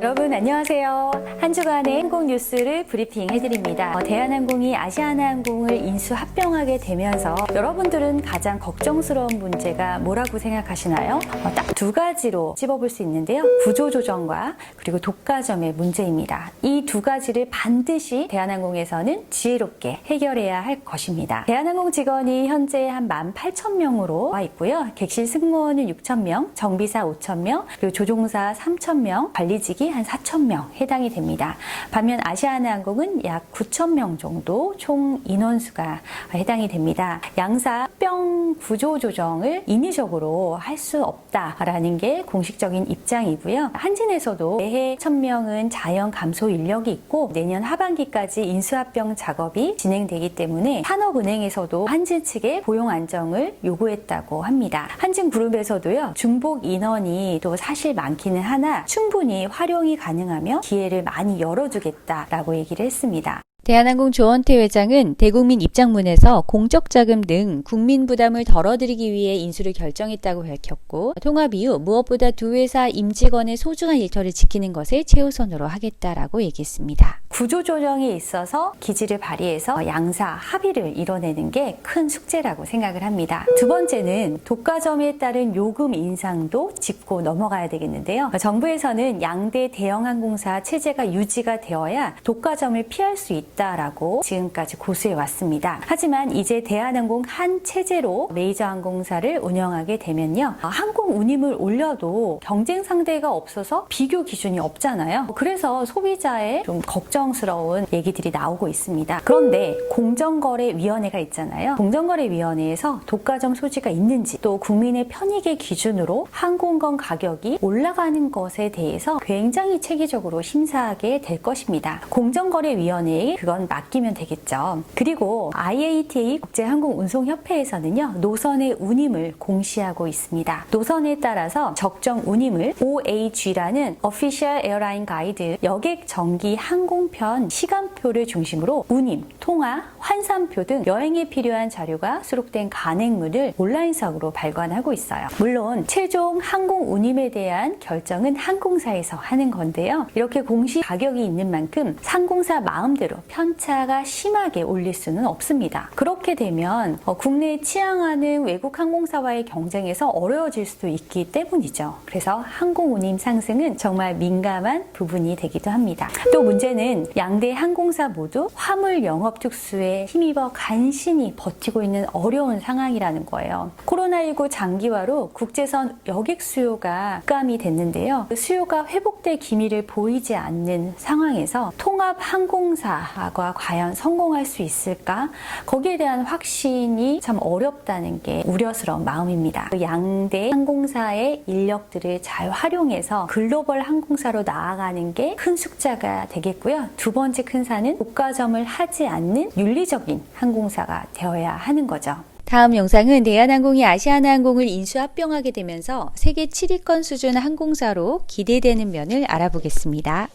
여러분 안녕하세요. 한 주간의 항공 뉴스를 브리핑 해드립니다. 대한항공이 아시아나항공을 인수 합병하게 되면서 여러분들은 가장 걱정스러운 문제가 뭐라고 생각하시나요? 딱 두 가지로 찝어볼 수 있는데요. 구조조정과 그리고 독과점의 문제입니다. 이 두 가지를 반드시 대한항공에서는 지혜롭게 해결해야 할 것입니다. 대한항공 직원이 현재 한 18,000명으로 와 있고요. 객실 승무원은 6,000명, 정비사 5,000명, 그리고 조종사 3,000명, 관리직이 한 4,000명 해당이 됩니다. 반면 아시아나항공은 약 9,000명 정도 총 인원수가 해당이 됩니다. 양사 합병 구조 조정을 인위적으로 할 수 없다라는 게 공식적인 입장이고요. 한진에서도 매해 1,000명은 자연 감소 인력이 있고 내년 하반기까지 인수합병 작업이 진행되기 때문에 산업은행에서도 한진 측에 고용 안정을 요구했다고 합니다. 한진그룹에서도요. 중복 인원이 또 사실 많기는 하나 충분히 활용이 가능하며 기회를 많이 열어주겠다라고 얘기를 했습니다. 대한항공 조원태 회장은 대국민 입장문에서 공적자금 등 국민 부담을 덜어드리기 위해 인수를 결정했다고 밝혔고, 통합 이후 무엇보다 두 회사 임직원의 소중한 일터를 지키는 것을 최우선으로 하겠다라고 얘기했습니다. 구조조정에 있어서 기지를 발휘해서 양사 합의를 이뤄내는 게 큰 숙제라고 생각을 합니다. 두 번째는 독과점에 따른 요금 인상도 짚고 넘어가야 되겠는데요. 정부에서는 양대 대형항공사 체제가 유지가 되어야 독과점을 피할 수 있다라고 지금까지 고수해 왔습니다. 하지만 이제 대한항공 한 체제로 메이저 항공사를 운영하게 되면요. 항공 운임을 올려도 경쟁 상대가 없어서 비교 기준이 없잖아요. 그래서 소비자의 좀 걱정스러운 얘기들이 나오고 있습니다. 그런데 공정거래위원회가 있잖아요. 공정거래위원회에서 독과점 소지가 있는지 또 국민의 편익의 기준으로 항공권 가격이 올라가는 것에 대해서 굉장히 체계적으로 심사하게 될 것입니다. 공정거래위원회에 그건 맡기면 되겠죠. 그리고 IATA 국제항공운송협회에서는요. 노선의 운임을 공시하고 있습니다. 노선에 따라서 적정 운임을 OAG라는 Official Airline Guide 여객 정기 항공편 시간표를 중심으로 운임, 통화, 환산표 등 여행에 필요한 자료가 수록된 간행문을 온라인상으로 발간하고 있어요. 물론 최종 항공 운임에 대한 결정은 항공사에서 하는 건데요. 이렇게 공시 가격이 있는 만큼 상공사 마음대로 편차가 심하게 올릴 수는 없습니다. 그렇게 되면 국내에 취항하는 외국 항공사와의 경쟁에서 어려워질 수도 있기 때문이죠. 그래서 항공 운임 상승은 정말 민감한 부분이 되기도 합니다. 또 문제는 양대 항공사 모두 화물 영업 특수에 힘입어 간신히 버티고 있는 어려운 상황이라는 거예요. 코로나19 장기화로 국제선 여객 수요가 급감이 됐는데요. 수요가 회복될 기미를 보이지 않는 상황에서 통합 항공사가 과연 성공할 수 있을까? 거기에 대한 확신이 참 어렵다는 게 우려스러운 마음입니다. 양대 항공사의 인력들을 잘 활용해서 글로벌 항공사로 나아가는 게 큰 숙제가 되겠고요. 두 번째 큰 산은 독과점을 하지 않는 윤리적인 항공사가 되어야 하는 거죠. 다음 영상은 대한항공이 아시아나항공을 인수합병하게 되면서 세계 7위권 수준 항공사로 기대되는 면을 알아보겠습니다.